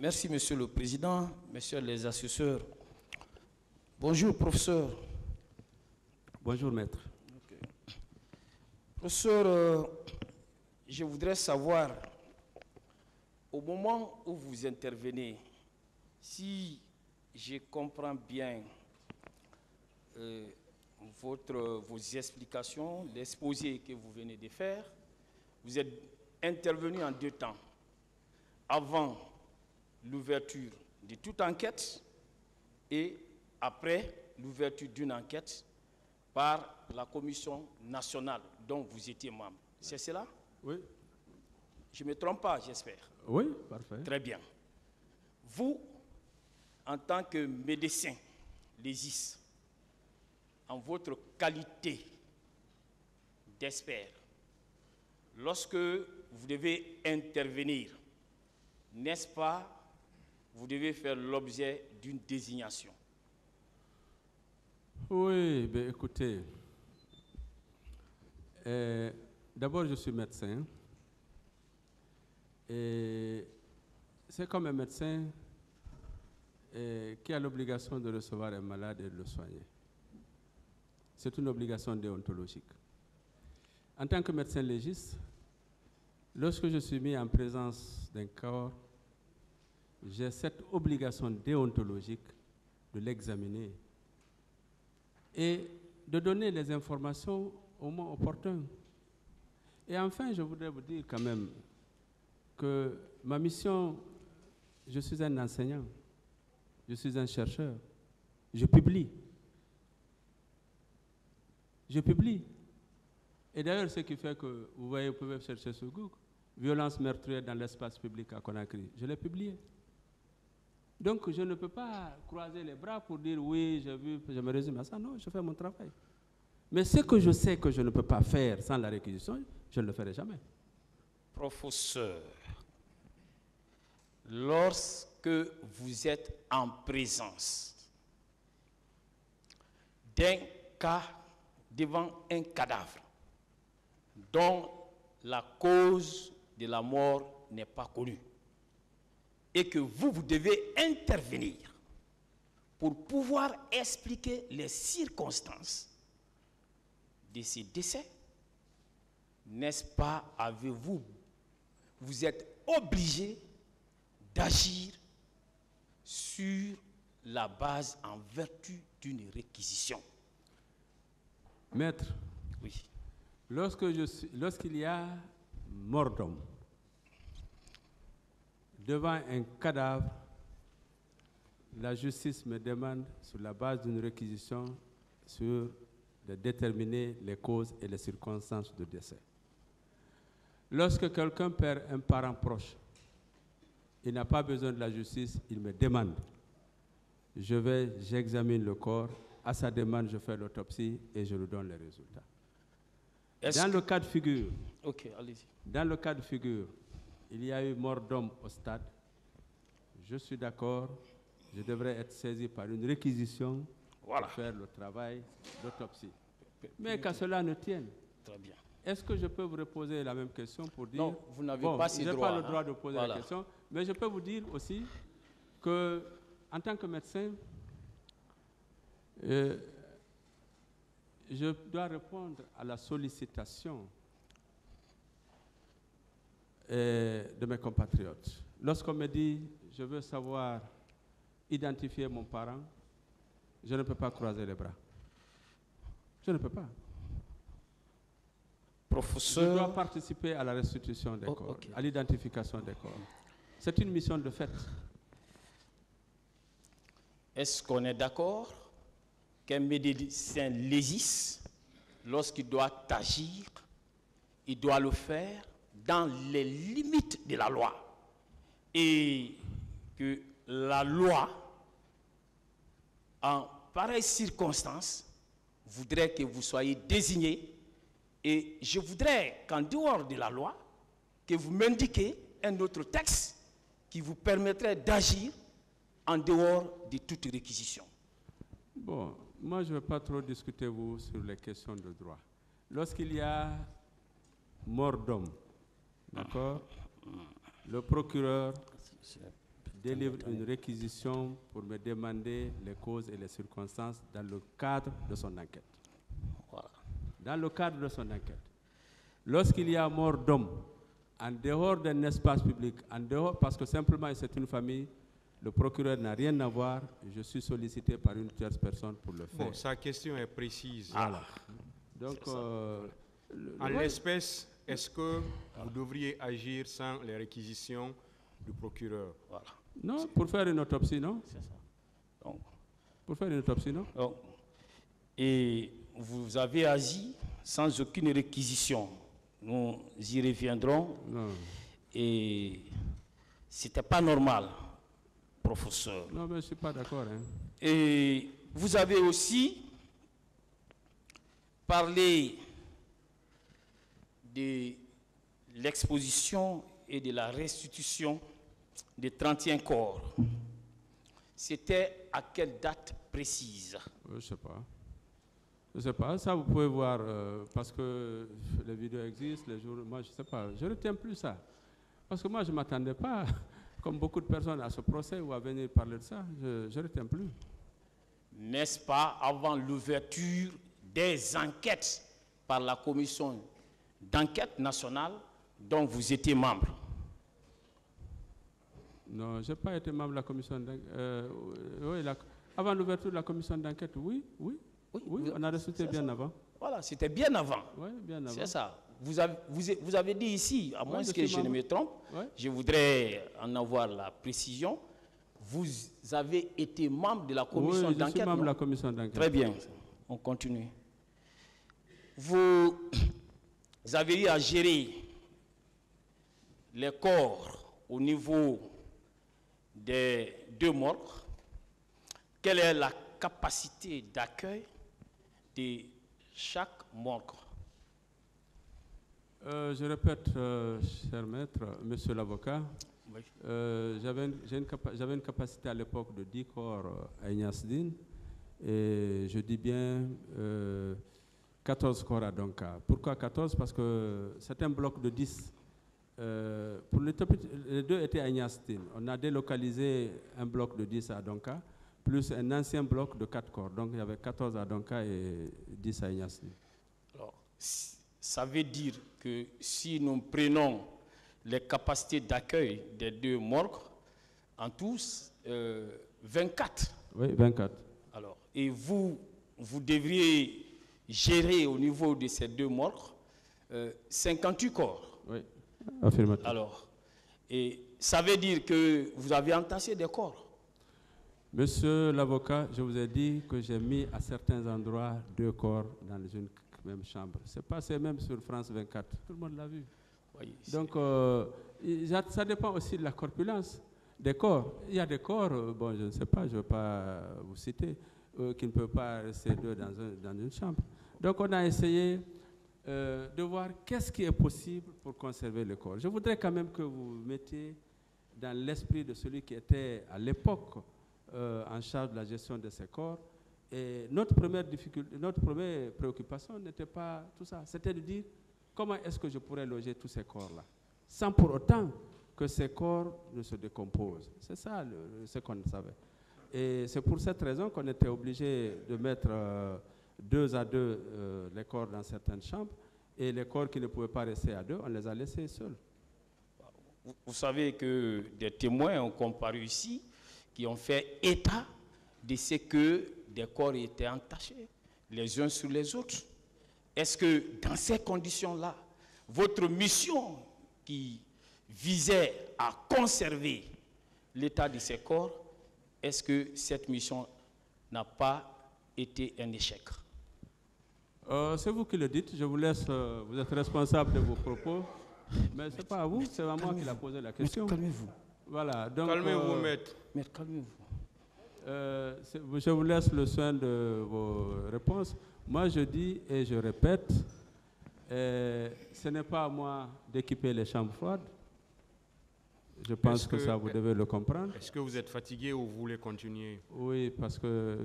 Merci, Monsieur le Président, Messieurs les assesseurs. Bonjour, professeur. Bonjour, maître. Okay. Professeur, je voudrais savoir, au moment où vous intervenez, si je comprends bien vos explications, l'exposé que vous venez de faire, vous êtes intervenu en deux temps. Avant l'ouverture de toute enquête et après l'ouverture d'une enquête par la Commission nationale dont vous étiez membre. C'est cela? Oui. Je ne me trompe pas, j'espère. Oui, parfait. Très bien. Vous, en tant que médecin légiste, en votre qualité d'expert, lorsque vous devez intervenir, n'est-ce pas, vous devez faire l'objet d'une désignation? Oui, ben écoutez, d'abord je suis médecin et c'est comme un médecin qui a l'obligation de recevoir un malade et de le soigner. C'est une obligation déontologique. En tant que médecin légiste, lorsque je suis mis en présence d'un corps, j'ai cette obligation déontologique de l'examiner et de donner les informations au moment opportun. Et enfin, je voudrais vous dire quand même que ma mission, je suis un enseignant, je suis un chercheur, je publie. Je publie. Et d'ailleurs, ce qui fait que, vous voyez, vous pouvez chercher sur Google, violence meurtrière dans l'espace public à Conakry, je l'ai publié. Donc, je ne peux pas croiser les bras pour dire oui, j'ai vu, je me résume à ça. Non, je fais mon travail. Mais ce que je sais que je ne peux pas faire sans la réquisition, je ne le ferai jamais. Professeur, lorsque vous êtes en présence d'un cas devant un cadavre dont la cause de la mort n'est pas connue, et que vous devez intervenir pour pouvoir expliquer les circonstances de ces décès, n'est-ce pas, avez-vous, vous êtes obligé d'agir sur la base en vertu d'une réquisition? Maître, oui. Lorsqu'il y a mort d'homme devant un cadavre, la justice me demande, sur la base d'une réquisition, de déterminer les causes et les circonstances de décès. Lorsque quelqu'un perd un parent proche, il n'a pas besoin de la justice, il me demande. J'examine le corps, à sa demande, je fais l'autopsie et je lui donne les résultats. Dans le cas de figure, dans le cas de figure, il y a eu mort d'homme au stade, je suis d'accord, je devrais être saisi par une réquisition pour faire le travail d'autopsie. Mais qu'à cela ne tienne. Très bien. Est-ce que je peux vous reposer la même question pour dire... Non, vous n'avez pas ces droits. Je n'ai pas le droit de poser la question, mais je peux vous dire aussi que, en tant que médecin, je dois répondre à la sollicitation de mes compatriotes. Lorsqu'on me dit, je veux savoir identifier mon parent, je ne peux pas croiser les bras. Je ne peux pas. Professeur... Je dois participer à la restitution des corps, à l'identification des corps. C'est une mission de fait. Est-ce qu'on est d'accord qu'un médecin légiste, lorsqu'il doit agir, il doit le faire dans les limites de la loi, et que la loi, en pareille circonstance, voudrait que vous soyez désigné, et je voudrais qu'en dehors de la loi, que vous m'indiquiez un autre texte qui vous permettrait d'agir en dehors de toute réquisition. Bon, moi je ne vais pas trop discuter vous sur les questions de droit. Lorsqu'il y a mort d'homme, d'accord, le procureur délivre une réquisition pour me demander les causes et les circonstances dans le cadre de son enquête. Voilà. Dans le cadre de son enquête. Lorsqu'il y a mort d'homme, en dehors d'un espace public, en dehors, parce que simplement c'est une famille, le procureur n'a rien à voir, je suis sollicité par une tierce personne pour le faire. Bon, sa question est précise. Voilà. Donc, En l'espèce, est-ce que vous devriez agir sans les réquisitions du procureur? Voilà. non, pour faire une autopsie, non? C'est ça. Donc, Pour faire une autopsie, non? et vous avez agi sans aucune réquisition. Nous y reviendrons. Non. Et c'était pas normal, professeur. Non, mais je ne suis pas d'accord. Hein. Et vous avez aussi parlé de l'exposition et de la restitution des 31 corps. C'était à quelle date précise? Je ne sais pas. Je ne sais pas. Ça, vous pouvez voir, parce que les vidéos existent, les jours. Moi, je ne sais pas. Je ne retiens plus ça. Parce que moi, je ne m'attendais pas, comme beaucoup de personnes, à ce procès ou à venir parler de ça. Je ne retiens plus. N'est-ce pas avant l'ouverture des enquêtes par la commission d'enquête nationale dont vous étiez membre? Non, je n'ai pas été membre de la commission d'enquête. Oui, avant l'ouverture de la commission d'enquête, oui, on a reçu bien avant. Voilà, c'était bien avant. Oui, bien avant. C'est ça. Vous avez dit ici, à moins que je ne me trompe, je voudrais en avoir la précision, vous avez été membre de la commission d'enquête. Oui, je suis membre de la commission d'enquête. Très bien, on continue. Vous avez eu à gérer les corps au niveau des 2 morgues. Quelle est la capacité d'accueil de chaque morgue? Je répète, cher maître, monsieur l'avocat, Oui. j'avais une capacité à l'époque de 10 corps à Ignasdine, et je dis bien 14 corps à Donka. Pourquoi 14? Parce que c'est un bloc de 10. Pour les 2 étaient à Ignasdine. On a délocalisé un bloc de 10 à Donka, plus un ancien bloc de 4 corps. Donc il y avait 14 à Donka et 10 à Ignasdine. Alors, ça veut dire que si nous prenons les capacités d'accueil des 2 morgues, en tous, 24. Oui, 24. Alors, et vous devriez gérer au niveau de ces 2 morgues 58 corps. Oui, affirmatif. Alors, et ça veut dire que vous avez entassé des corps. Monsieur l'avocat, je vous ai dit que j'ai mis à certains endroits 2 corps dans une même chambre. C'est même sur France 24. Tout le monde l'a vu. Oui, donc, ça dépend aussi de la corpulence des corps. Il y a des corps, bon, je ne sais pas, je ne veux pas vous citer, qui ne peuvent pas rester 2 dans une chambre. Donc, on a essayé de voir qu'est-ce qui est possible pour conserver le corps. Je voudrais quand même que vous mettiez dans l'esprit de celui qui était à l'époque en charge de la gestion de ces corps. Et notre première préoccupation n'était pas tout ça. C'était de dire comment est-ce que je pourrais loger tous ces corps-là, sans pour autant que ces corps ne se décomposent. C'est ça ce qu'on savait. Et c'est pour cette raison qu'on était obligé de mettre 2 à 2 les corps dans certaines chambres, et les corps qui ne pouvaient pas rester à 2, on les a laissés seuls. Vous savez que des témoins ont comparu ici, qui ont fait état de ce que des corps étaient entachés les uns sur les autres. Est-ce que dans ces conditions-là, votre mission qui visait à conserver l'état de ces corps, est-ce que cette mission n'a pas été un échec? C'est vous qui le dites, je vous laisse, vous êtes responsable de vos propos, mais ce n'est pas à vous, c'est à moi qui l'a posé la question. Calmez-vous. Voilà, donc, Calmez-vous, maître. Maître, calmez-vous. Je vous laisse le soin de vos réponses. Moi, je dis et je répète, ce n'est pas à moi d'équiper les chambres froides. Je pense que ça, vous devez le comprendre. Est-ce que vous êtes fatigué ou vous voulez continuer? Oui, parce que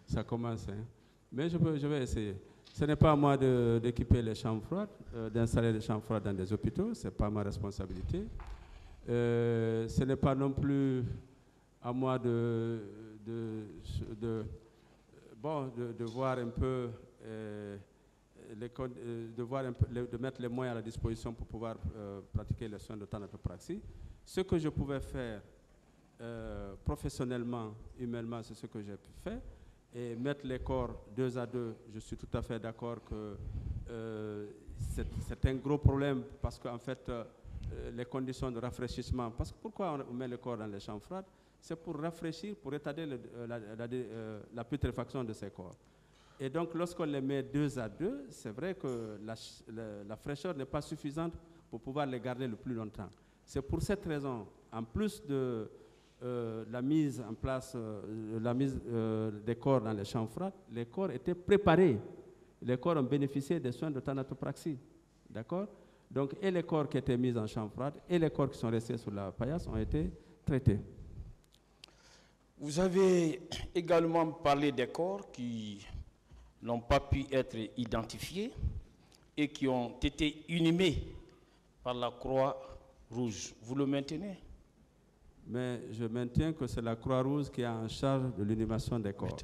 ça commence. Hein. Mais je vais essayer. Ce n'est pas à moi d'équiper les chambres froides, d'installer les chambres froides dans des hôpitaux. Ce n'est pas ma responsabilité. Ce n'est pas non plus à moi de voir un peu, de mettre les moyens à la disposition pour pouvoir pratiquer les soins de thanatopraxie. Ce que je pouvais faire professionnellement, humainement, c'est ce que j'ai pu faire. Et mettre les corps 2 à 2, je suis tout à fait d'accord que c'est un gros problème parce qu'en fait, les conditions de rafraîchissement, parce que pourquoi on met le corps dans les chambres froides? C'est pour rafraîchir, pour retarder la putréfaction de ces corps. Et donc, lorsqu'on les met 2 à 2, c'est vrai que la fraîcheur n'est pas suffisante pour pouvoir les garder le plus longtemps. C'est pour cette raison, en plus de la mise en place, des corps dans les chambres froides, les corps étaient préparés. Les corps ont bénéficié des soins de thanatopraxie. D'accord? Donc, et les corps qui étaient mis en chambre froide et les corps qui sont restés sur la paillasse ont été traités. Vous avez également parlé des corps qui n'ont pas pu être identifiés et qui ont été inhumés par la Croix-Rouge. Vous le maintenez? Mais je maintiens que c'est la Croix-Rouge qui est en charge de l'inhumation des corps.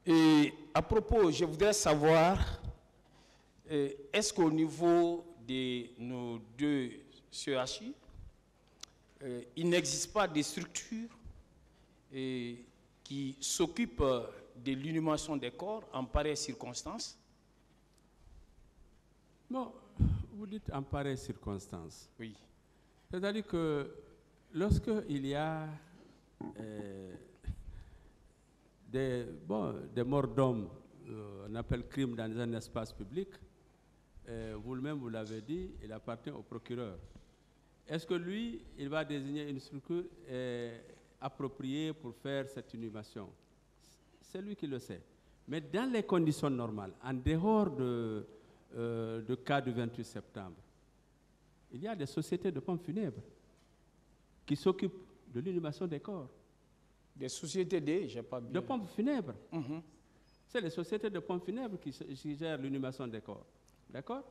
Et à propos, je voudrais savoir, est-ce qu'au niveau de nos 2 CHI, il n'existe pas de structures qui s'occupent de l'inhumation des corps en pareille circonstance? Non, vous dites en pareille circonstance. Oui. C'est-à-dire que lorsqu'il y a des morts d'hommes, on appelle crime dans un espace public, vous-même vous l'avez dit, il appartient au procureur. Est-ce que lui, il va désigner une structure appropriée pour faire cette inhumation? C'est lui qui le sait. Mais dans les conditions normales, en dehors de cas du 28 septembre, il y a des sociétés de pompes funèbres qui s'occupent de l'inhumation des corps. Des sociétés j'ai pas bien. De pompes funèbres. C'est les sociétés de pompes funèbres qui gèrent l'inhumation des corps. D'accord?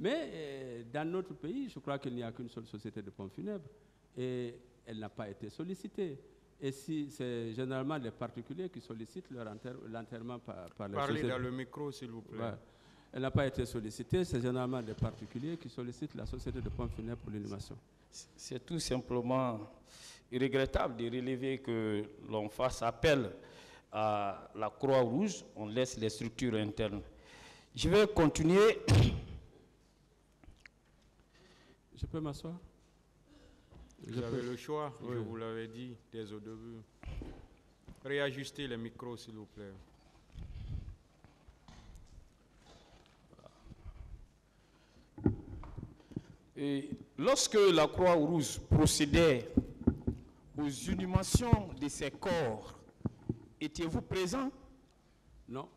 Mais dans notre pays, je crois qu'il n'y a qu'une seule société de pompes funèbres et elle n'a pas été sollicitée. Et si c'est généralement les particuliers qui sollicitent l'enterrement par les sociétés. Parlez dans le micro, s'il vous plaît. Ouais. Elle n'a pas été sollicitée, c'est généralement des particuliers qui sollicitent la société de pompes funèbres pour l'inhumation. C'est tout simplement regrettable de relever que l'on fasse appel à la Croix-Rouge, on laisse les structures internes. Je vais continuer. Je peux m'asseoir? Vous avez le choix, oui. Je vous l'avais dit dès au début. Réajustez les micros, s'il vous plaît. Et lorsque la Croix-Rouge procédait aux inhumations de ces corps, étiez-vous présent? Non.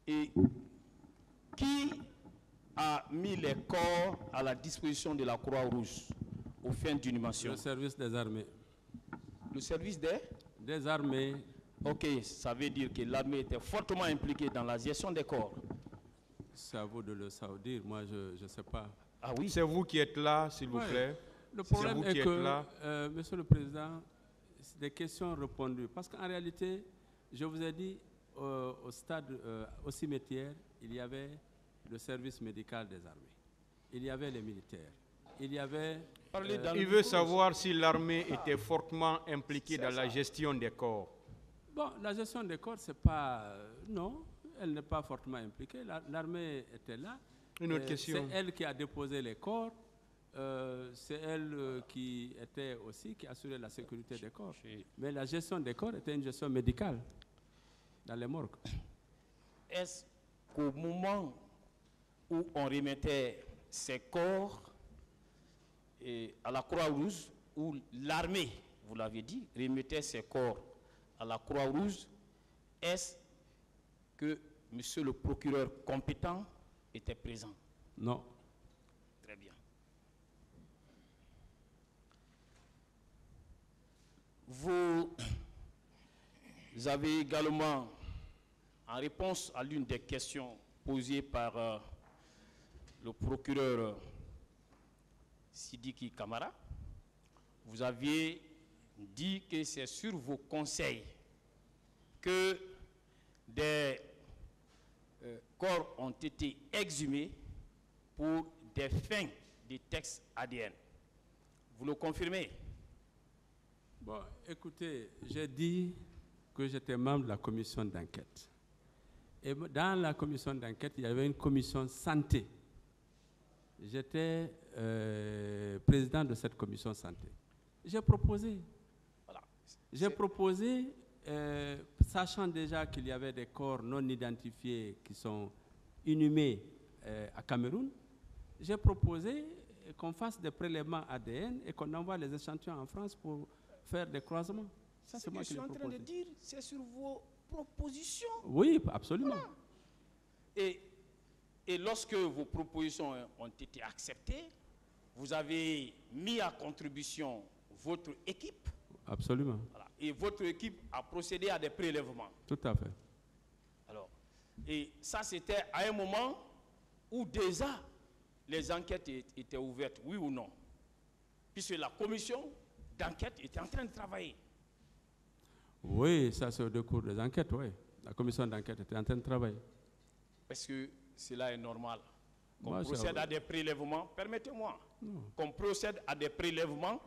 Et qui a mis les corps à la disposition de la Croix-Rouge aux fins d'inhumation? Le service des armées. Le service des armées. Ok, ça veut dire que l'armée était fortement impliquée dans la gestion des corps. C'est à vous de le savoir. Moi, je ne sais pas. Ah oui? C'est vous qui êtes là, s'il vous plaît. Le problème est que, Monsieur le Président, c'est des questions répondues. Parce qu'en réalité, je vous ai dit, au stade, au cimetière, il y avait le service médical des armées. Il y avait les militaires. Il y avait... il veut savoir si l'armée était fortement impliquée dans la gestion des corps. Bon, la gestion des corps, c'est pas... non, elle n'est pas fortement impliquée. L'armée était là. Une autre question. C'est elle qui a déposé les corps. C'est elle qui assurait la sécurité des corps. Mais la gestion des corps était une gestion médicale dans les morgues. Est-ce qu'au moment où on remettait ces corps à la Croix-Rouge, où l'armée, vous l'avez dit, remettait ces corps à la Croix-Rouge, est-ce que monsieur le procureur compétent était présent? Non. Très bien. Vous avez également, en réponse à l'une des questions posées par le procureur Sidiki Kamara, vous aviez dit que c'est sur vos conseils que des corps ont été exhumés pour des fins de tests ADN. Vous le confirmez? Bon, écoutez, j'ai dit que j'étais membre de la commission d'enquête. Et dans la commission d'enquête, il y avait une commission santé. J'étais président de cette commission santé. J'ai proposé. Voilà. J'ai proposé, sachant déjà qu'il y avait des corps non identifiés qui sont inhumés à Cameroun, j'ai proposé qu'on fasse des prélèvements ADN et qu'on envoie les échantillons en France pour faire des croisements. Ça, c'est moi qui l'ai proposé. Je suis en train de dire, c'est sur vos propositions. Oui, absolument. Voilà. Et lorsque vos propositions ont été acceptées, vous avez mis à contribution votre équipe. Absolument. Voilà. Et votre équipe a procédé à des prélèvements. Tout à fait. Alors, et ça, c'était à un moment où déjà les enquêtes étaient ouvertes, oui ou non? Puisque la commission d'enquête était en train de travailler. Oui, ça c'est au décours des enquêtes, oui. La commission d'enquête était en train de travailler. Est-ce que cela est normal qu'on procède à des prélèvements? Permettez-moi qu'on procède à des prélèvements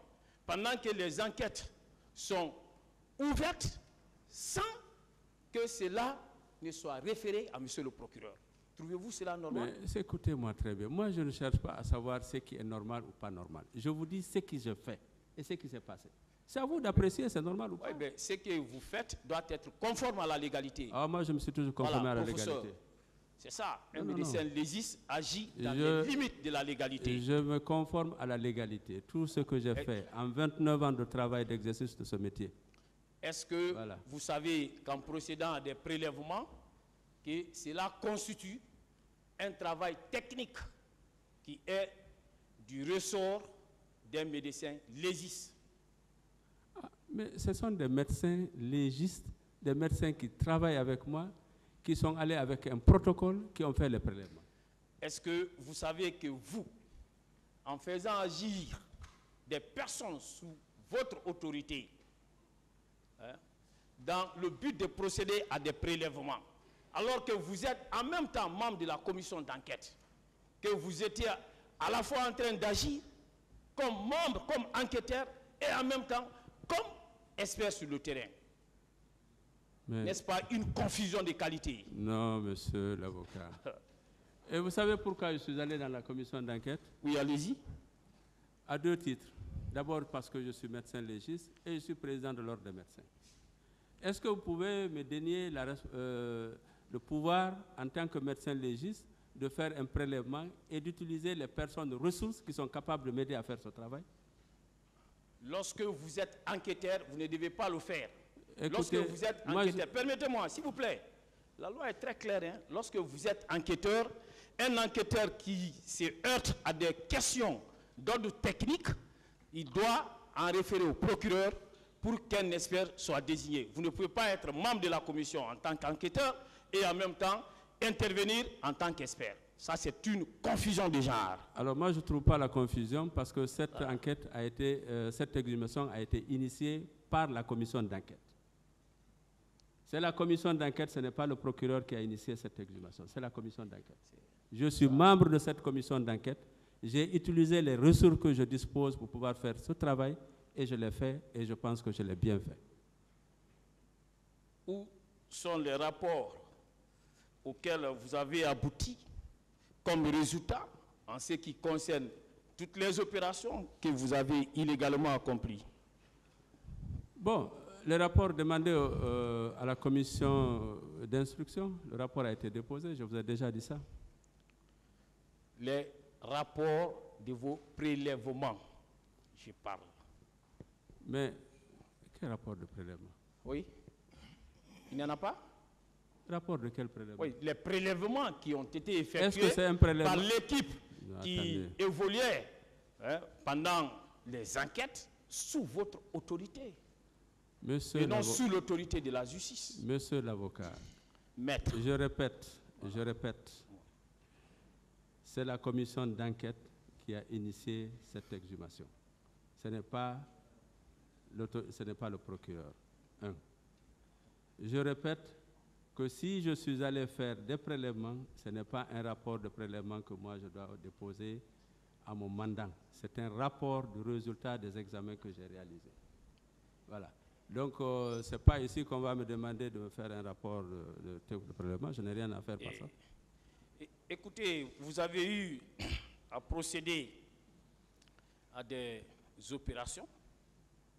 pendant que les enquêtes sont ouvertes sans que cela ne soit référé à monsieur le procureur. Trouvez-vous cela normal? Mais écoutez-moi très bien. Moi, je ne cherche pas à savoir ce qui est normal ou pas normal. Je vous dis ce que je fais et ce qui s'est passé. C'est à vous d'apprécier, c'est normal ou pas. Oui, mais ce que vous faites doit être conforme à la légalité. Ah, moi, je me suis toujours conformé à la légalité. C'est ça. Un médecin légiste agit dans les limites de la légalité. Je me conforme à la légalité. Tout ce que j'ai fait en 29 ans de travail d'exercice de ce métier. Est-ce que vous savez qu'en procédant à des prélèvements, que cela constitue un travail technique qui est du ressort d'un médecin légiste? Mais ce sont des médecins légistes, des médecins qui travaillent avec moi, qui sont allés avec un protocole, qui ont fait les prélèvements. Est-ce que vous savez que vous, en faisant agir des personnes sous votre autorité, dans le but de procéder à des prélèvements, alors que vous êtes en même temps membre de la commission d'enquête, que vous étiez à la fois en train d'agir comme membre, comme enquêteur, et en même temps comme expert sur le terrain? N'est-ce pas une confusion de qualité? Non, monsieur l'avocat. Et vous savez pourquoi je suis allé dans la commission d'enquête? Oui, allez-y. À deux titres. D'abord parce que je suis médecin légiste et je suis président de l'ordre des médecins. Est-ce que vous pouvez me dénier le pouvoir, en tant que médecin légiste, de faire un prélèvement et d'utiliser les personnes ressources qui sont capables de m'aider à faire ce travail? Lorsque vous êtes enquêteur, vous ne devez pas le faire. Écoutez, lorsque vous êtes enquêteur, permettez-moi, s'il vous plaît, la loi est très claire. Hein? Lorsque vous êtes enquêteur, un enquêteur qui se heurte à des questions d'ordre technique, il doit en référer au procureur pour qu'un expert soit désigné. Vous ne pouvez pas être membre de la commission en tant qu'enquêteur et en même temps intervenir en tant qu'expert. Ça, c'est une confusion de genre. Alors moi, je ne trouve pas la confusion parce que cette enquête a été, cette exhumation a été initiée par la commission d'enquête. C'est la commission d'enquête, ce n'est pas le procureur qui a initié cette exhumation, c'est la commission d'enquête. Je suis membre de cette commission d'enquête. J'ai utilisé les ressources que je dispose pour pouvoir faire ce travail et je l'ai fait et je pense que je l'ai bien fait. Où sont les rapports auxquels vous avez abouti comme résultat en ce qui concerne toutes les opérations que vous avez illégalement accomplies? Bon, le rapport demandé à la commission d'instruction, le rapport a été déposé, je vous ai déjà dit ça. Les rapports de vos prélèvements, je parle. Mais, quel rapport de prélèvement? Oui. Il n'y en a pas? Rapport de quel prélèvement? Oui, les prélèvements qui ont été effectués par l'équipe qui évoluait pendant les enquêtes sous votre autorité. Monsieur et non sous l'autorité de la justice. Monsieur l'avocat, maître, je répète, c'est la commission d'enquête qui a initié cette exhumation. Ce n'est pas le procureur. Un. Je répète que si je suis allé faire des prélèvements, ce n'est pas un rapport de prélèvement que moi je dois déposer à mon mandant. C'est un rapport du résultat des examens que j'ai réalisés. Voilà. Donc, ce n'est pas ici qu'on va me demander de me faire un rapport de prélèvement. Je n'ai rien à faire par ça. Écoutez, vous avez eu à procéder à des opérations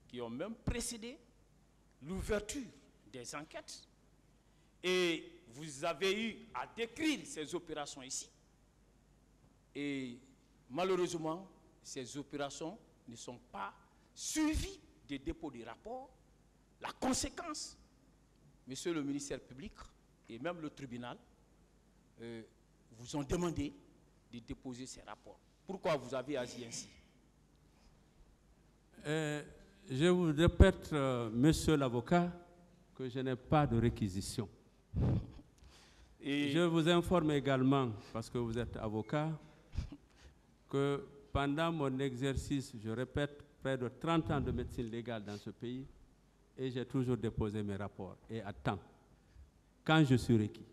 qui ont même précédé l'ouverture des enquêtes. Et vous avez eu à décrire ces opérations ici. Et malheureusement, ces opérations ne sont pas suivies des dépôts de rapports. La conséquence, monsieur le ministère public et même le tribunal vous ont demandé de déposer ces rapports. Pourquoi vous avez agi ainsi? Je vous répète, monsieur l'avocat, que je n'ai pas de réquisition. Et je vous informe également, parce que vous êtes avocat, que pendant mon exercice, je répète, près de 30 ans de médecine légale dans ce pays, et j'ai toujours déposé mes rapports, et à temps, quand je suis requis.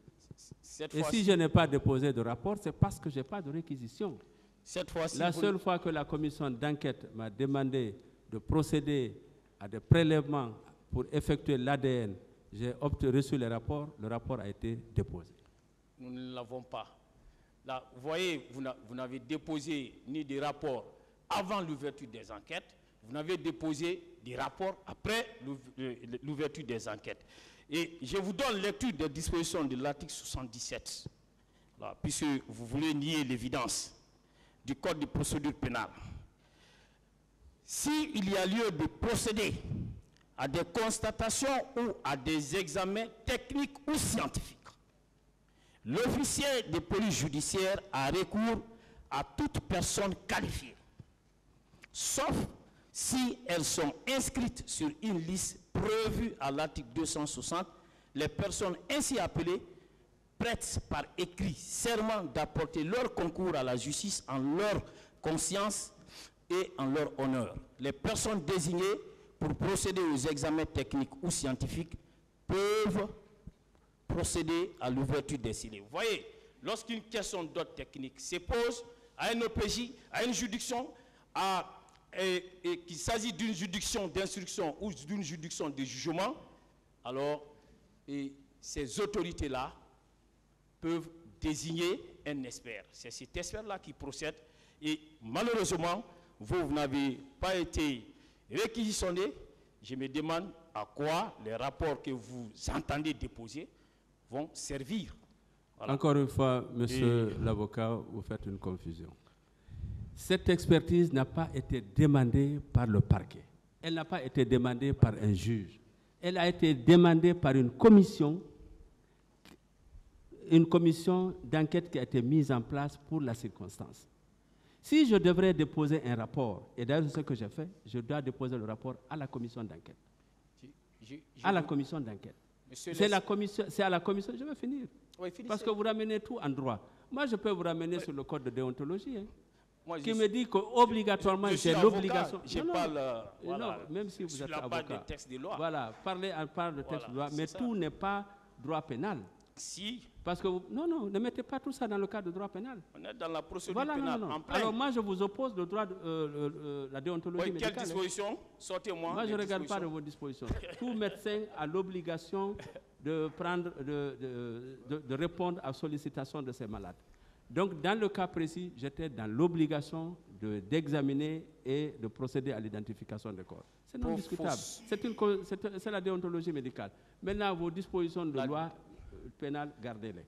Et si je n'ai pas déposé de rapport, c'est parce que je n'ai pas de réquisition. La seule fois que la commission d'enquête m'a demandé de procéder à des prélèvements pour effectuer l'ADN, j'ai reçu le rapport a été déposé. Nous ne l'avons pas. Là, vous voyez, vous n'avez déposé ni des rapports avant l'ouverture des enquêtes, vous n'avez déposé des rapports après l'ouverture des enquêtes. Et je vous donne lecture des dispositions de l'article 77, là, puisque vous voulez nier l'évidence du Code de procédure pénale. S'il y a lieu de procéder à des constatations ou à des examens techniques ou scientifiques, l'officier de police judiciaire a recours à toute personne qualifiée, sauf si elles sont inscrites sur une liste prévue à l'article 260, les personnes ainsi appelées prêtent par écrit serment d'apporter leur concours à la justice en leur conscience et en leur honneur. Les personnes désignées pour procéder aux examens techniques ou scientifiques peuvent procéder à l'ouverture des scellés. Vous voyez, lorsqu'une question d'ordre technique se pose à un OPJ, à une juridiction, et qu'il s'agit d'une juridiction d'instruction ou d'une juridiction de jugement, alors ces autorités-là peuvent désigner un expert. C'est cet expert-là qui procède. Et malheureusement, vous n'avez pas été réquisitionné. Je me demande à quoi les rapports que vous entendez déposer vont servir. Voilà. Encore une fois, monsieur l'avocat, vous faites une confusion. Cette expertise n'a pas été demandée par le parquet. Elle n'a pas été demandée par un juge. Elle a été demandée par une commission d'enquête qui a été mise en place pour la circonstance. Si je devrais déposer un rapport, et d'ailleurs c'est ce que j'ai fait, je dois déposer le rapport à la commission d'enquête. À la commission d'enquête. C'est à la commission, je vais finir. Oui, parce que vous ramenez tout en droit. Moi, je peux vous ramener sur le code de déontologie, qui me dit qu'obligatoirement, j'ai l'obligation. Non, même si vous êtes avocat. Des textes de loi. Voilà, parler de textes de loi, mais tout n'est pas droit pénal. Si. Parce que non, ne mettez pas tout ça dans le cadre de droit pénal. On est dans la procédure pénale. Non. Alors moi, je vous oppose le droit de la déontologie médicale. Quelle disposition? Sortez-moi. Moi, je ne regarde pas de vos dispositions. Tout médecin a l'obligation de répondre à sollicitation de ses malades. Donc, dans le cas précis, j'étais dans l'obligation d'examiner et de procéder à l'identification des corps. C'est non discutable. C'est la déontologie médicale. Maintenant, vos dispositions de loi pénale, gardez-les.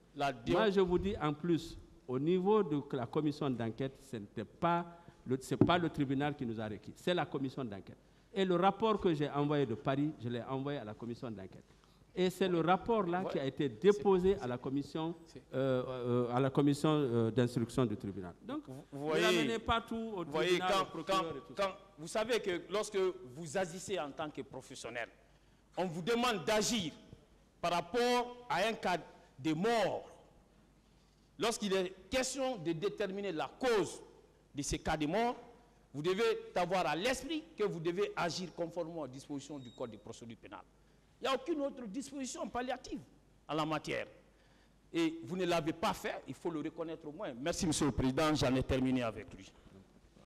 Moi, je vous dis en plus, au niveau de la commission d'enquête, ce n'est pas le tribunal qui nous a requis, c'est la commission d'enquête. Et le rapport que j'ai envoyé de Paris, je l'ai envoyé à la commission d'enquête. Et c'est le rapport-là qui a été déposé à la commission d'instruction du tribunal. Donc, vous n'amenez pas tout au tribunal, au procureur et tout ça. Vous savez que lorsque vous agissez en tant que professionnel, on vous demande d'agir par rapport à un cas de mort. Lorsqu'il est question de déterminer la cause de ces cas de mort, vous devez avoir à l'esprit que vous devez agir conformément aux dispositions du Code de procédure pénale. Il n'y a aucune autre disposition palliative en la matière. Et vous ne l'avez pas fait, il faut le reconnaître au moins. Merci, Monsieur le Président, j'en ai terminé avec lui.